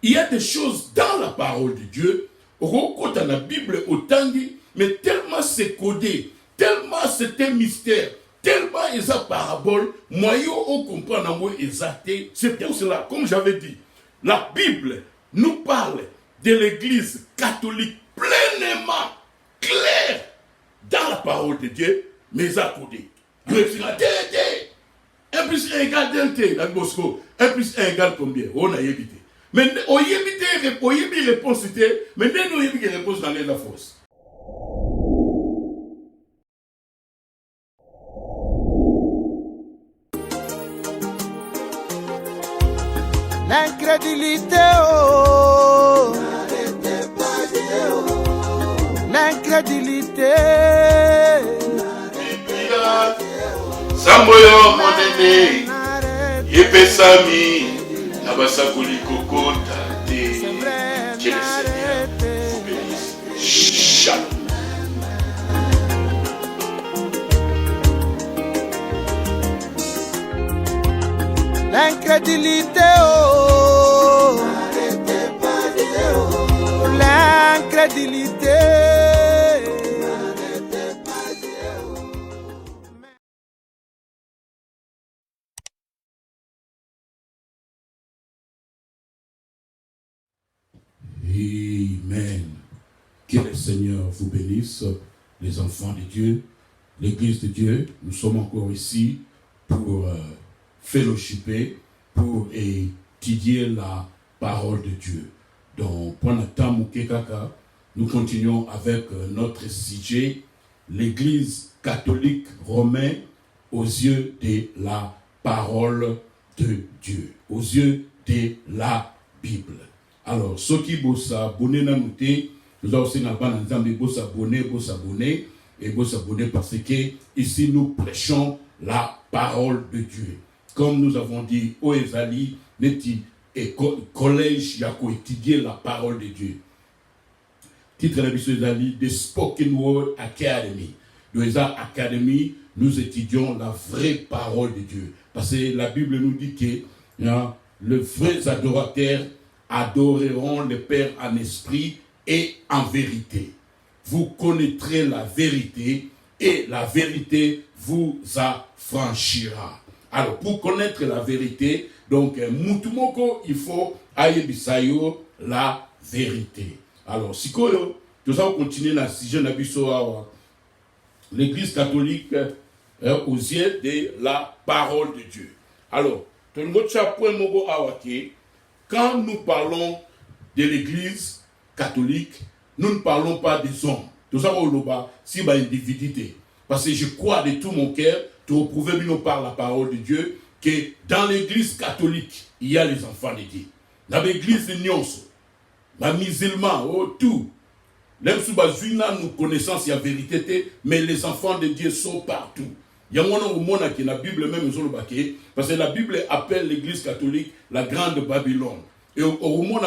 il y a des choses dans la parole de Dieu, quand dans la Bible autant dit, mais tellement c'est codé, tellement c'est un mystère, tellement ils ont parabole, moyen on comprend en mot exacté. C'est pour cela, comme j'avais dit, la Bible nous parle de l'Église catholique pleinement claire dans la parole de Dieu, mais à côté. 1 plus 1 égale 1, la Bosco. 1 plus 1 égale combien? On a évité. Mais on a évité réponse, mais nous avons évité réponse dans les forces. L'incrédulité, oh, l'incrédulité. Samboyo monene, yepesami, nabasakuli kokota te. Que le Seigneur vous bénisse. Shalom. L'incrédulité, oh, l'incrédulité. Amen. Que le Seigneur vous bénisse, les enfants de Dieu, l'Église de Dieu. Nous sommes encore ici pour fellowshiper, pour étudier la parole de Dieu. Donc, nous continuons avec notre sujet, l'Église catholique romaine aux yeux de la parole de Dieu, aux yeux de la Bible. Alors, ceux qui bossent abonner na noté, nous avons aussi s'abonner parce que ici nous prêchons la parole de Dieu. Comme nous avons dit, au Ezali, neti et collège yako étudier la parole de Dieu. Titre de l'émission Ezali, The Spoken Word Academy. Dans la Academy, nous étudions la vraie parole de Dieu. Parce que la Bible nous dit que les vrais adorateurs adoreront le Père en esprit et en vérité. Vous connaîtrez la vérité et la vérité vous affranchira. Alors, pour connaître la vérité, donc, Mutumoko, il faut ayebisayo la vérité. Alors, si nous allons continuer dans le sujet de l'Église catholique aux yeux de la parole de Dieu. Alors, quand nous parlons de l'Église catholique, nous ne parlons pas des hommes. Tout ça, si une divinité. Parce que je crois de tout mon cœur, tu prouver par la parole de Dieu, que dans l'Église catholique, il y a les enfants de Dieu. Dans l'Église de Nyonso, les musulmans, tout. Même si nous connaissons la vérité, mais les enfants de Dieu sont partout. Il y a un moment qui la Bible même parce que la Bible appelle l'Église catholique la grande Babylone. Et au moment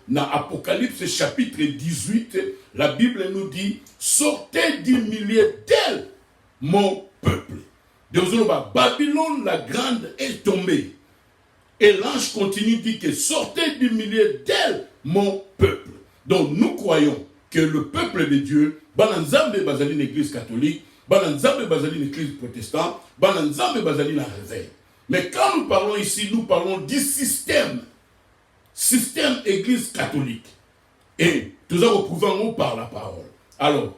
dans Apocalypse chapitre 18, la Bible nous dit sortez du milieu d'elle, mon peuple. Babylone la grande est tombée. Et l'ange continue de dire que sortez du milieu d'elle, mon peuple. Donc nous croyons que le peuple de Dieu, Bananzambe Bazali l'Église catholique, Bananzambe Bazali l'Église protestante, Bananzambe Bazali la réveil. Mais quand nous parlons ici, nous parlons du système Église catholique. Et tout ça reprouvons par la parole. Alors,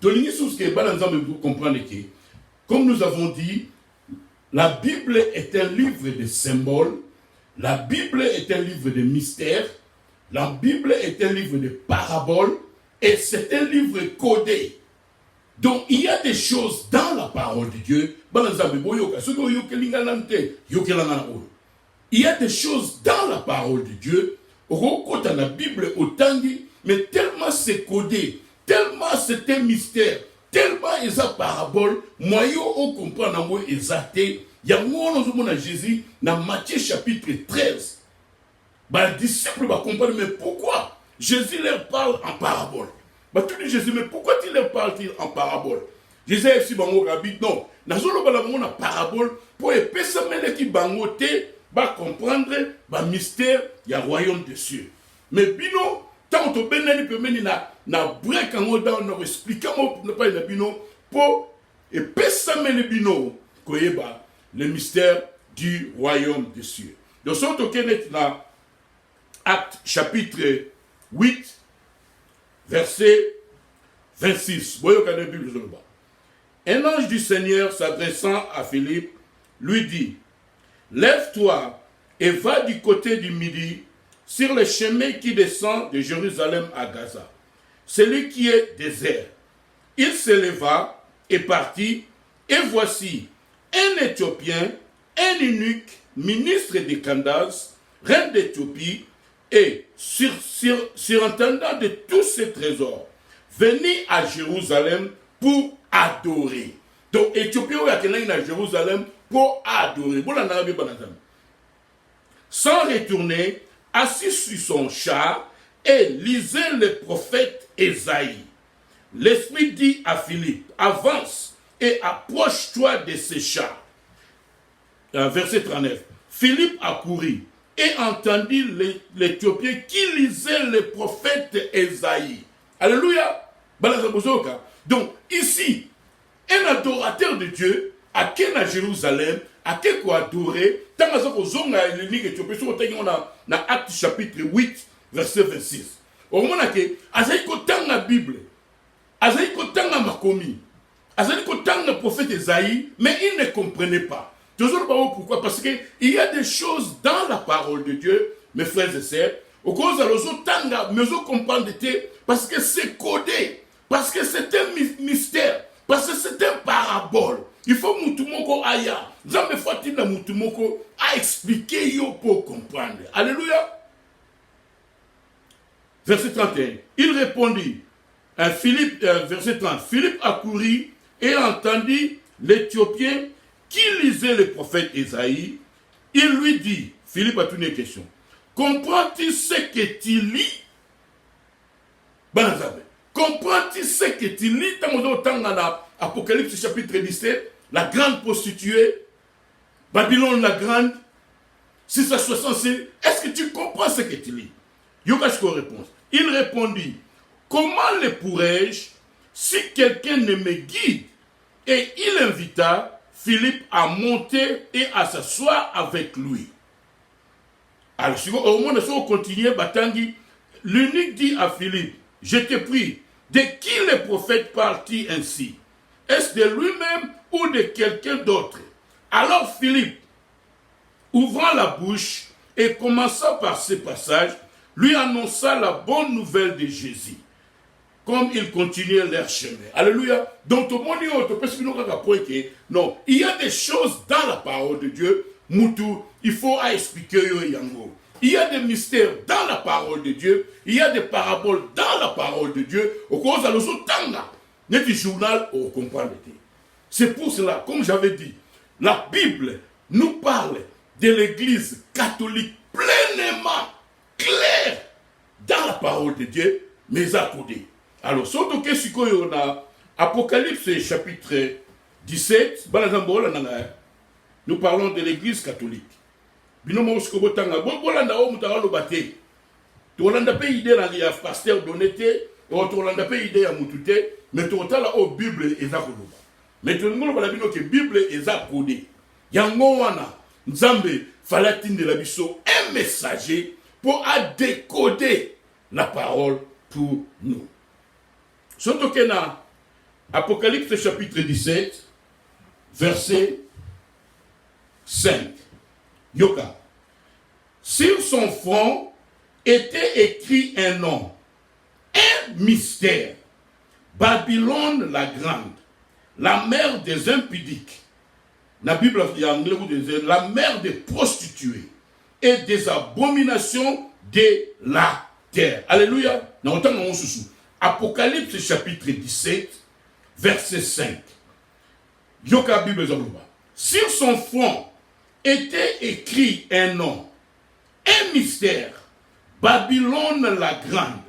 vous comprenez que, comme nous avons dit, la Bible est un livre de symboles, la Bible est un livre de mystères, la Bible est un livre de paraboles, et c'est un livre codé. Donc, il y a des choses dans la parole de Dieu. Il y a des choses dans la parole de Dieu. Quand dans la Bible autant dit, mais tellement c'est codé, tellement c'est un mystère, tellement il y a parabole, moyen on comprend dans moi exacté. Il y a un Jésus dans Matthieu chapitre 13. Les disciples vont comprendre, mais pourquoi Jésus leur parle en parabole? Tu dis Jésus, mais pourquoi il leur parle-t-il en parabole? Jésus est si bango rabbi, non. Nazolo balabongo na parabole pour épaissir qui bangote, va comprendre le mystère du royaume des cieux. Mais bino, tant que benani pemeni na break en dans na expliquer moi ne pas na bino pour et pesame le bino koyeba le mystère du royaume des cieux. Donc son tokenet na Acte chapitre 8 verset 26. Un ange du Seigneur s'adressant à Philippe lui dit: lève-toi et va du côté du midi sur le chemin qui descend de Jérusalem à Gaza, celui qui est désert. Il se leva et partit, et voici un Éthiopien, un eunuque, ministre de Candace, reine d'Éthiopie, et surintendant de tous ces trésors, venu à Jérusalem pour adorer. Donc, Éthiopie est à Jérusalem pour adorer. Sans retourner, assis sur son char et lisait le prophète Ésaïe. L'Esprit dit à Philippe: avance et approche-toi de ce char. Verset 39. Philippe accourut et entendit l'Éthiopien qui lisait le prophète Ésaïe. Alléluia. Donc, ici, un adorateur de Dieu, à quel à Jérusalem, à quel quoi adorer, tant que on a Acte chapitre 8, verset 26. Au moment où on a la Bible, on a Makomi, on a le prophète Ésaïe, mais il ne comprenait pas. Pourquoi? Parce qu'il y a des choses dans la parole de Dieu, mes frères et sœurs, au cause de l'autre, mais vous comprenez, parce que c'est codé, parce que c'est un mystère, parce que c'est un parabole. Il faut Moutoumoko aya. Jamais faut-il Moutoumoko à expliquer yo pour comprendre. Alléluia. Verset 31. Il répondit, verset 30, Philippe accourut et entendit l'Éthiopien qui lisait le prophète Ésaïe. Il lui dit, Philippe a tourné une question: comprends-tu ce que tu lis? Comprends-tu ce que tu lis dans Apocalypse chapitre 17, la grande prostituée, Babylone la grande, 666, est-ce que tu comprends ce que tu lis? Yogasko réponse. Il répondit: comment le pourrais-je si quelqu'un ne me guide? Et il invita Philippe à monter et à s'asseoir avec lui. Alors, au moment où on continue, l'eunuque dit à Philippe: je te prie, de qui le prophète parle-t-il ainsi? Est-ce de lui-même ou de quelqu'un d'autre? Alors Philippe, ouvrant la bouche et commençant par ce passage, lui annonça la bonne nouvelle de Jésus, comme ils continuaient leur chemin. Alléluia. Donc, non, il y a des choses dans la parole de Dieu, Moutou, il faut expliquer yango. Il y a des mystères dans la parole de Dieu, il y a des paraboles dans la parole de Dieu. Au cause de l'autre du journal, on comprend. C'est pour cela, comme j'avais dit, la Bible nous parle de l'Église catholique pleinement claire dans la parole de Dieu, mais à côté. Alors, surtout que ce qu'on a, Apocalypse chapitre 17, nous parlons de l'Église catholique. Binomo skobotanga bolanda o mutalo bate to olanda pe ide na ya pasteur donete o to olanda pe ide ya mutute mais to tala o Bible eza koloba mais to ngolo bala bino ke Bible eza codé yango wana nzambe falatine de la biso un messager pour décoder la parole pour nous. Surtout que dans Apocalypse chapitre 17 verset 5. Yoka. Sur son front était écrit un nom, un mystère. Babylone la grande, la mère des impudiques. La Bible en anglais vous disait la mère des prostituées et des abominations de la terre. Alléluia. Apocalypse chapitre 17, verset 5. Yoka Bible Zambouba. Sur son front était écrit un nom, un mystère. Babylone la grande,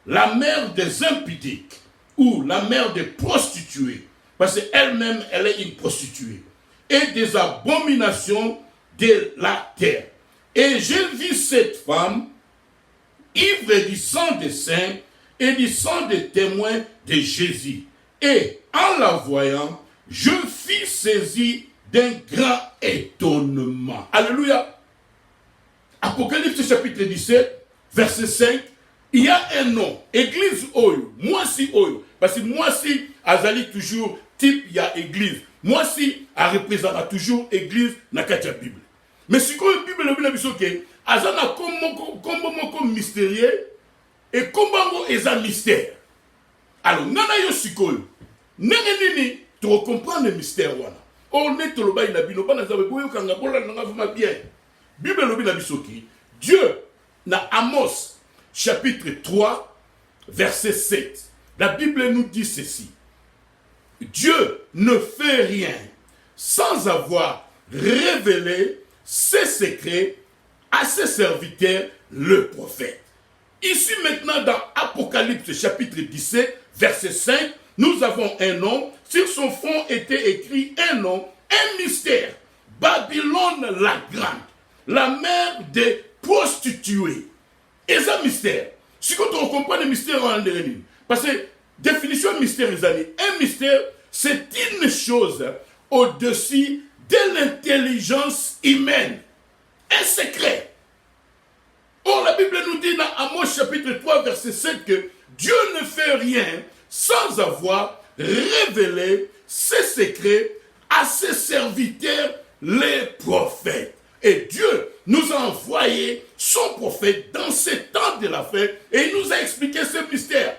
la mère des impudiques, ou la mère des prostituées, parce qu'elle-même, elle est une prostituée, et des abominations de la terre. Et j'ai vu cette femme, ivre du sang des saints et du sang des témoins de Jésus. Et en la voyant, je fus saisi d'un grand étonnement. Alléluia. Apocalypse chapitre 17, verset 5. Il y a un nom, église Oyo, moi si Oyo. Parce que moi si, azali toujours type, il y a église. Moi si, a représentera toujours église dans la Bible. Mais si la Bible le dit que azana comme mystérieux et comme eza mystère. Alors, nana yo sikoyo. Nene nini, tu comprends le mystère wana. On est tout le bas inabino, pas nazabe boyo kanga bola nanga vuma bien. Bible le dit que Dieu na Amos chapitre 3 verset 7. La Bible nous dit ceci. Dieu ne fait rien sans avoir révélé ses secrets à ses serviteurs, le prophète. Ici maintenant dans Apocalypse chapitre 17, verset 5, nous avons un nom, sur son front était écrit un nom, un mystère. Babylone la grande, la mère des prostituées. Et ça mystère. Si quand on comprend le mystère en dernier, parce que définition mystère, un mystère, c'est une chose au-dessus de l'intelligence humaine. Un secret. Or, la Bible nous dit dans Amos chapitre 3, verset 7 que Dieu ne fait rien sans avoir révélé ses secrets à ses serviteurs, les prophètes. Et Dieu nous a envoyé son prophète dans ce temps de la fin et il nous a expliqué ce mystère.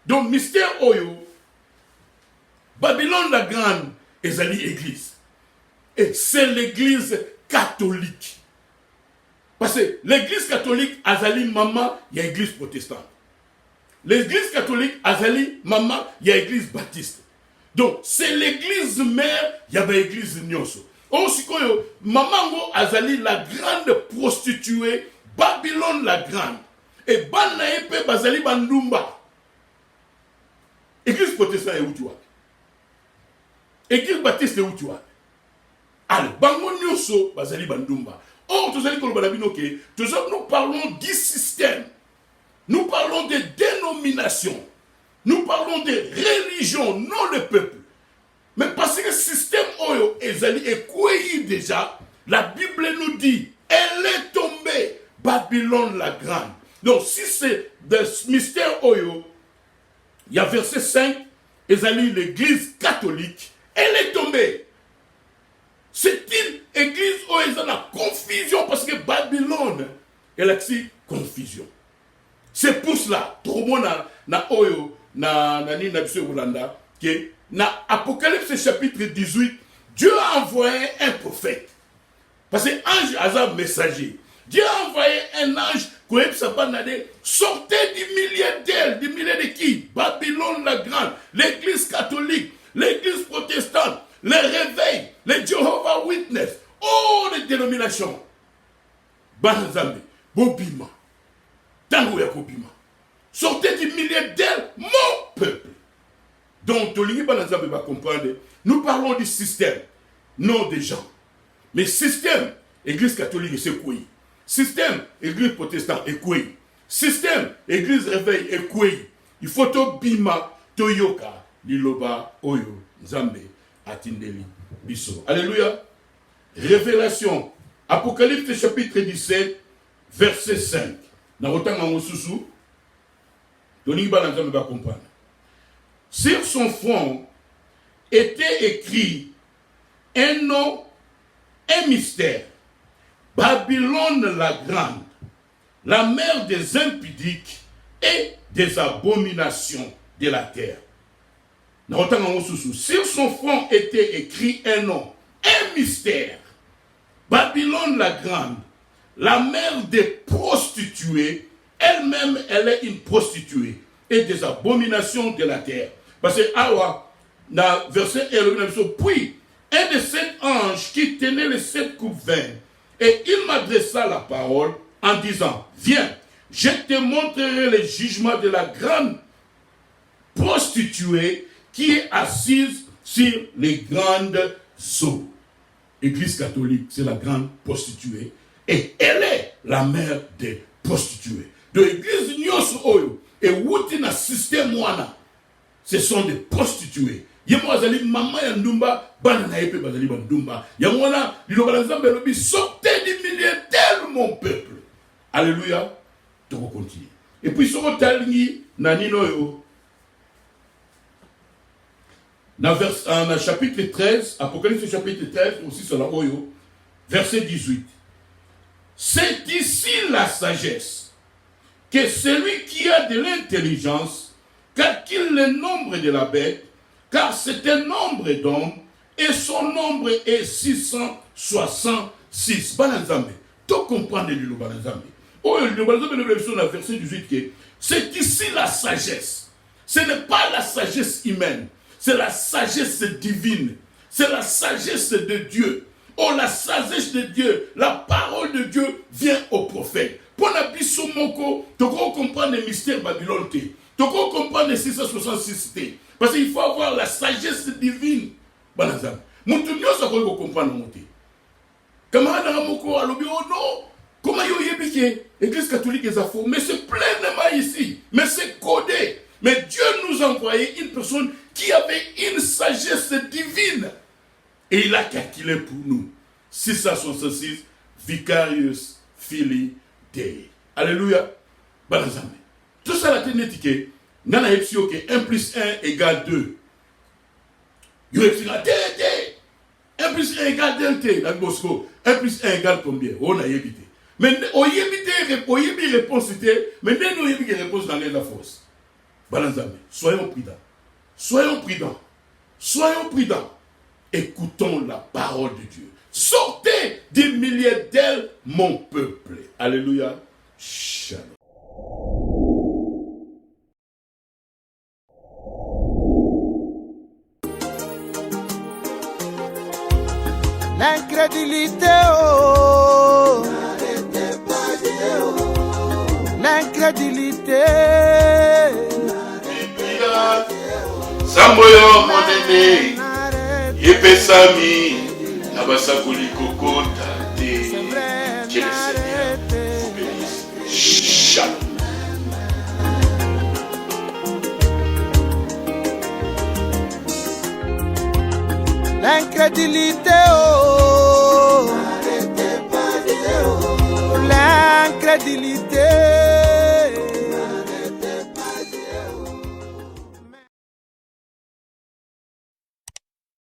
Donc, mystère Oyo, Babylone la grande, ezali église. Et c'est l'église catholique. Parce que l'église catholique, azali maman, il y a l'église protestante. L'église catholique, azali maman, il y a l'église baptiste. Donc, c'est l'église mère, il y a l'église nyonso. Osikoyo, mamango azali la grande prostituée, Babylone la grande. Et Banaepe bazali bandumba. Église protestante est où tu vois? Église baptiste est où tu vois? Alors, bango nyonso bazali bandumba. Or, nous parlons du système. Nous parlons des dénominations. Nous parlons des religions, non le peuple. Mais parce que le système Oyo est quoi déjà, la Bible nous dit, elle est tombée, Babylone la grande. Donc si c'est le mystère Oyo, il y a verset 5, Ezali, l'église catholique, elle est tombée. C'est une église où il y a la confusion parce que Babylone, elle a aussi confusion. C'est pour cela, tout le monde na Oyo, na biso Olanda, que dans Apocalypse chapitre 18, Dieu a envoyé un prophète. Parce que l'ange a un messager. Dieu a envoyé un ange qui sortait du milieu d'elle, du milieu de qui? Babylone la grande, l'église catholique, l'église protestante, les réveils, les Jehovah Witness, oh les dénominations. Banzambe, Bobima, Tango Yakobima. Sortez du milieu d'elle, mon peuple. Donc, Banzambe va comprendre. Nous parlons du système, non des gens. Mais système, église catholique, c'est quoi? Système, église protestante, est quoi? Système, église réveil, est quoi? Il faut to bima, toyoka, liloba, oyo, Nzambe, atindeli, biso. Alléluia. Révélation. Apocalypse chapitre 17, verset 5. Dans autant en sous va comprendre. Sur son front était écrit un nom, un mystère. Babylone la grande, la mère des impudiques et des abominations de la terre. Sur son front était écrit un nom, un mystère. Babylone la grande, la mère des prostituées, elle-même, elle est une prostituée et des abominations de la terre. Parce que, dans verset 1, puis, un de sept anges qui tenait les 7 coupes vin, et il m'adressa la parole en disant, viens, je te montrerai le jugement de la grande prostituée qui est assise sur les grandes eaux. Église catholique, c'est la grande prostituée. Et elle est la mère des prostituées. De l'église nyonso oyo et wuti na système wana, ce sont des prostituées. Yemo azali mama ya ndumba bana na yepe bazali ba ndumba. Yamona liloba la Nzambe lobi sortez du milieu d'elle mon peuple. Alléluia. Donc on continue. Et puis sur talingi na nino yo. Dans chapitre 13, Apocalypse chapitre 13 aussi sur la oyo, verset 18. C'est ici la sagesse, que celui qui a de l'intelligence calcule le nombre de la bête, car c'est un nombre d'hommes, et son nombre est 666. Banazambe, tu comprends le Banazambe. Oh, le Banazambe, le verset 18, c'est ici la sagesse. Ce n'est pas la sagesse humaine, c'est la sagesse divine, c'est la sagesse de Dieu. Oh, la sagesse de Dieu, la parole de Dieu vient au prophète. Pour la biso moko, tu comprends les mystères Babylone, tu comprends les 666. Parce qu'il faut avoir la sagesse divine. Banazam. Moutounio, ça peut comprendre mon thé. Camarade Ramoko, alobi, oh non, comment yo yébike, l'église catholique est à faux, mais c'est pleinement ici, mais c'est codé. Mais Dieu nous a envoyé une personne qui avait une sagesse divine. Et il a calculé pour nous 666 Vicarious Filii Dei. Alléluia. Banazame. Tout ça la ténétique. Nana epsio que 1 plus 1 égale 2. Yo epsio 1 plus 1 égale 2. Dans Bosco. 1 plus 1 égale combien? On a évité. Mais on y évité réponse c'était. Mais nous y évité réponse dans la force. Banazame. Soyons prudents. Soyons prudents. Soyons prudents. Écoutons la parole de Dieu. Sortez du milieu d'elle, mon peuple. Alléluia. Shalom. L'incrédulité, oh. L'incrédulité. Samboyo monene. Yepesami, Nabasakuli Kokota, Dieu le Seigneur vous bénisse. Shalom. L'incrédulité.